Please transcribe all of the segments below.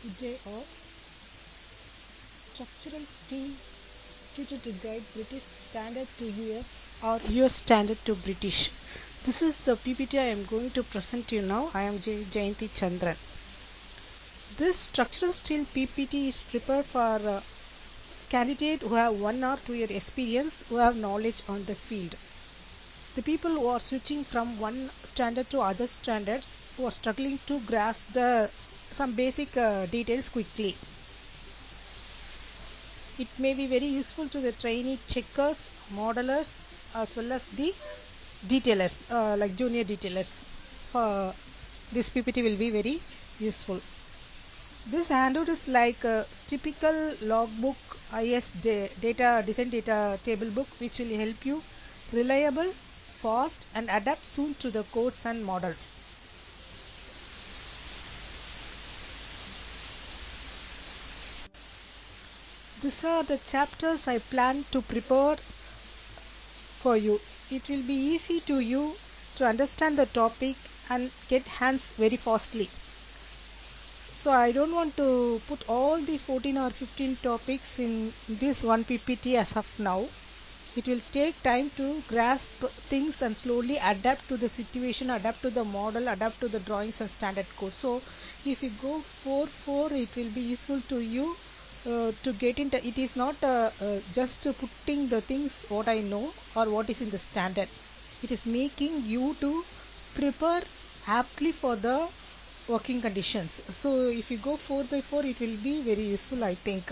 They are structural steel tutor to guide British standard to US or US standard to British. This is the PPT I am going to present to you now. I am Jayanti Chandran. This structural steel PPT is prepared for candidates who have 1 or 2 year experience, who have knowledge on the field. The people who are switching from one standard to other standards, who are struggling to grasp some basic details quickly. It may be very useful to the trainee checkers, modelers, as well as the detailers, like junior detailers. This PPT will be very useful. This handout is like a typical logbook IS design data table book, which will help you reliable, fast, and adapt soon to the codes and models. These are the chapters I plan to prepare for you. It will be easy to you to understand the topic and get hands very fastly. So I don't want to put all the 14 or 15 topics in this one PPT as of now. It will take time to grasp things and slowly adapt to the situation, adapt to the model, adapt to the drawings and standard codes. So if you go 4-4, it will be useful to you to get into. It is not just putting the things what I know or what is in the standard. It is making you to prepare aptly for the working conditions. So if you go 4/4, it will be very useful, I think.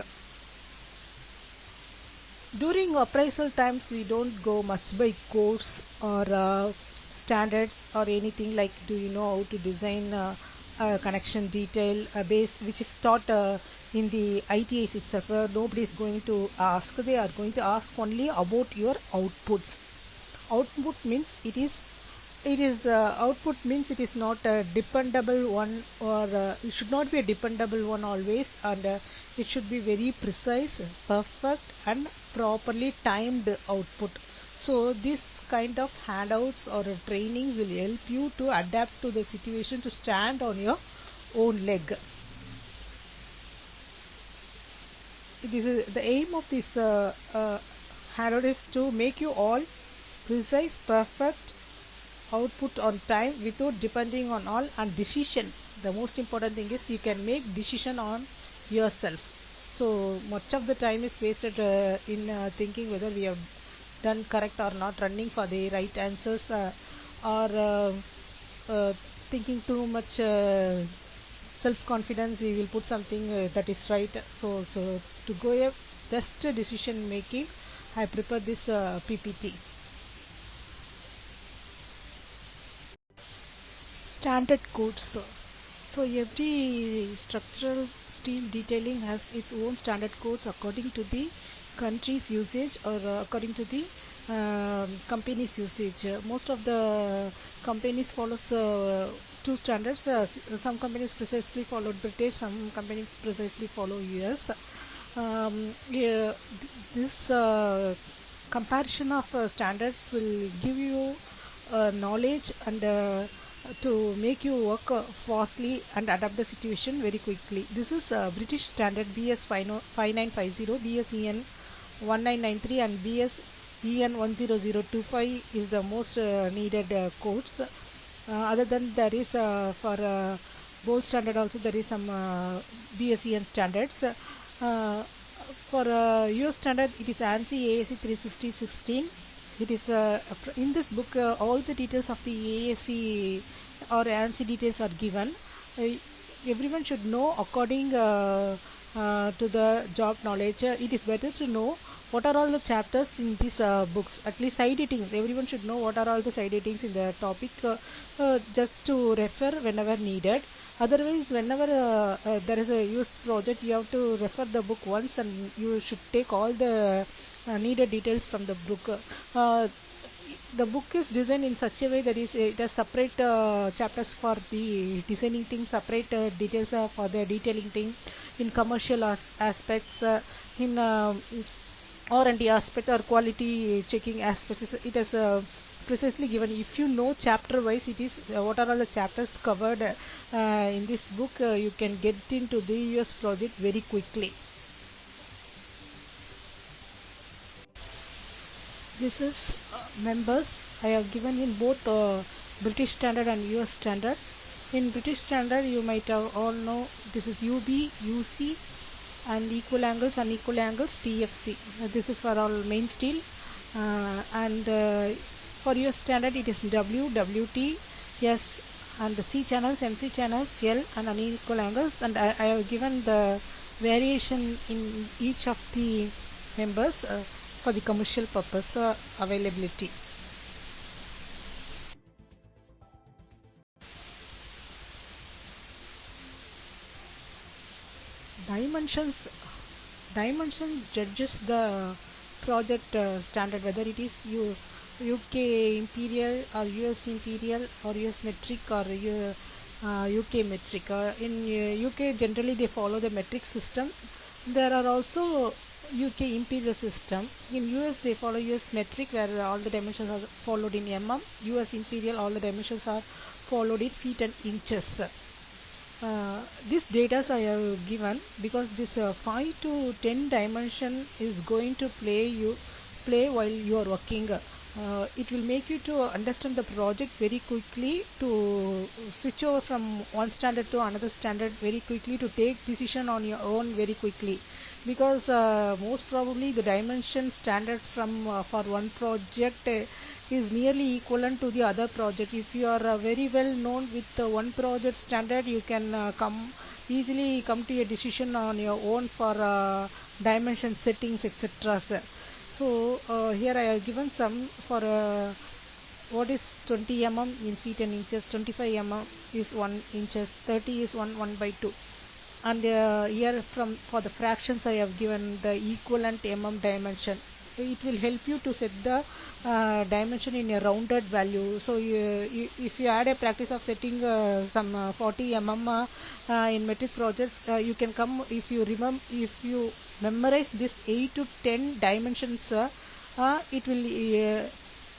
During appraisal times, we don't go much by codes or standards or anything like do you know how to design a connection detail base, which is taught in the ITIs itself. Nobody is going to ask. They are going to ask only about your outputs. Output means it is output means it is not a dependable one, or it should not be a dependable one always, and it should be very precise, perfect, and properly timed output. So this kind of handouts or trainings will help you to adapt to the situation, to stand on your own leg. The aim of this handout is to make you all precise, perfect, output on time without depending on all, and decision. The most important thing is you can make decision on yourself. So much of the time is wasted in thinking whether we have done correct or not, running for the right answers, or thinking too much self-confidence. We will put something that is right. So to go a best decision making, I prepare this PPT. Standard codes. So every structural steel detailing has its own standard codes according to the country's usage, or according to the company's usage. Most of the companies follows 2 standards. Some companies precisely follow British, some companies precisely follow US. This comparison of standards will give you knowledge and to make you work fastly and adapt the situation very quickly. This is British standard BS 5950, BS EN 1993, and BS EN 10025 is the most needed codes. Other than there is for both standard also there is some BS EN standards. For US standard, it is ANSI ASC 36016. It is in this book all the details of the ASC or ANSI details are given. Everyone should know according to the job knowledge. It is better to know what are all the chapters in these books. At least side headings, everyone should know what are all the side headings in the topic, just to refer whenever needed. Otherwise, whenever there is a use project, you have to refer the book once, and you should take all the needed details from the book. The book is designed in such a way that it has separate chapters for the designing thing, separate details for the detailing thing, in commercial aspects, in R&D aspect or quality checking aspects. It has precisely given. If you know chapter wise, it is what are all the chapters covered in this book, you can get into the US project very quickly. This is members I have given in both British standard and US standard. In British standard, you might have all know this is UB, UC, and equal angles, unequal angles, TFC. This is for all main steel, and for US standard it is W, WT, S, and the C channels, MC channels, L, and unequal angles. And I have given the variation in each of the members for the commercial purpose availability. Dimension judges the project standard, whether it is UK imperial or US imperial or US metric or UK metric. In UK generally they follow the metric system. There are also UK imperial system. In US they follow US metric, where all the dimensions are followed in mm. US imperial, all the dimensions are followed in feet and inches. This data I have given because this 5 to 10 dimension is going to play while you are working. It will make you to understand the project very quickly, to switch over from one standard to another standard very quickly, to take decision on your own very quickly, because most probably the dimension standard from for one project is nearly equivalent to the other project. If you are very well known with one project standard, you can easily come to a decision on your own for dimension settings, etc. So here I have given some for what is 20 mm in feet and inches, 25 mm is 1 inches, 30 is 1 by 2. And here for the fractions I have given the equivalent mm dimension. It will help you to set the dimension in a rounded value. So if you add a practice of setting some 40 mm in metric projects, you can come, if you memorize this 8 to 10 dimensions, it will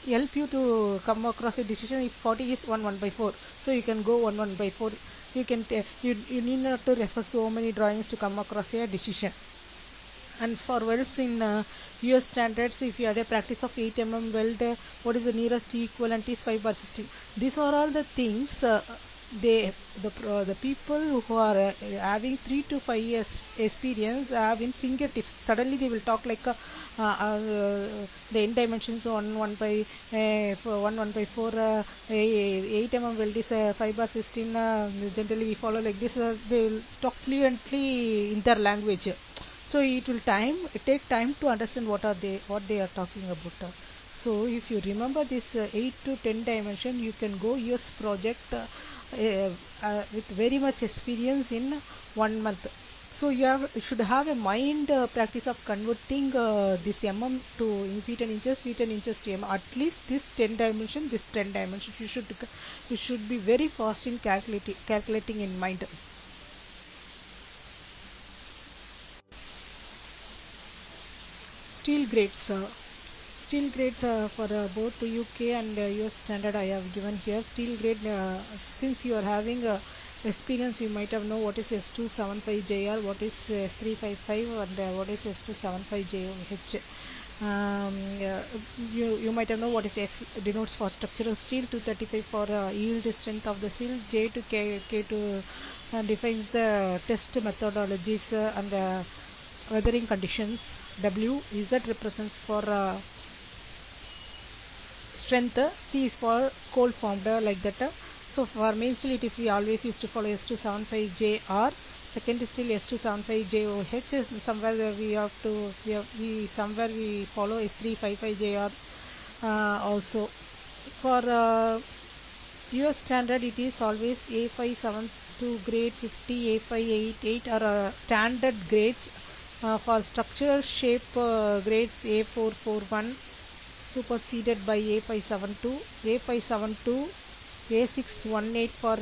help you to come across a decision. If 40 is 1 by 4, so you can go 1 by 4. You can you need not to refer so many drawings to come across a decision. And for welds in US standards, if you had a practice of 8 mm weld, what is the nearest equivalent is 5 bar 16. These are all the things the people who are having 3 to 5 years experience have in fingertips. Suddenly they will talk like the end dimensions 1 by 4, 8 mm weld is 5 bar 16. Generally we follow like this. They will talk fluently in their language. So it will take time to understand what they are talking about. So if you remember this 8 to 10 dimension, you can go US project with very much experience in 1 month. So you should have a mind practice of converting this mm to in feet and inches to mm. At least this 10 dimension, you should be very fast in calculating in mind. Steel grades. For both the UK and US standard I have given here. Steel grade, since you are having experience, you might have know what is S275JR, what is S355, and what is S275JOH. You might have know what is S denotes for structural steel, 235 for yield strength of the steel, J to K to defines the test methodologies and weathering conditions. W, Z represents for strength, C is for cold formed, like that. So for main steel we always used to follow S275JR. Second steel S275JOH. Somewhere we follow S355JR also. For US standard it is always A572 grade 50, A588 are standard grades. For structural shape grades A441 superseded by A572, A618 for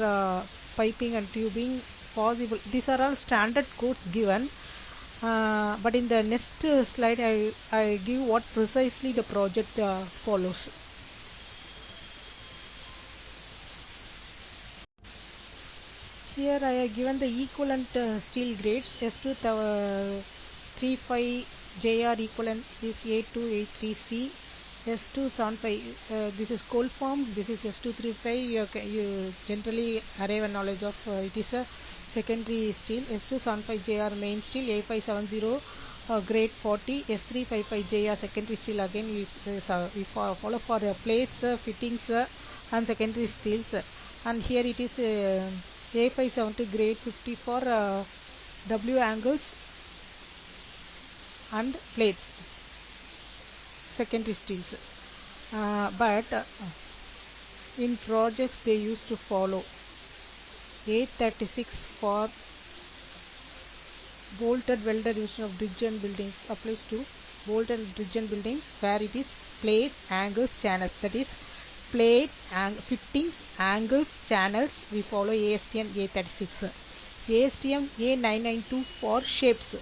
piping and tubing possible. These are all standard codes given, but in the next slide I give what precisely the project follows. Here I have given the equivalent steel grades. S235 JR equivalent is A283C. S275 this is cold form. This is S235. You generally arrive a knowledge of it is a secondary steel. S275 JR main steel. A570 grade 40. S355 JR secondary steel. Again we follow for plates, fittings and secondary steels. And here it is A570 grade 50 for W angles and plates, secondary steels. But in projects they used to follow 836 for bolted welded division of bridge and buildings, applies to bolted and bridge and buildings where it is plates, angles, channels. That is plates and fittings, angles, channels. We follow ASTM A36. ASTM A992 for shapes.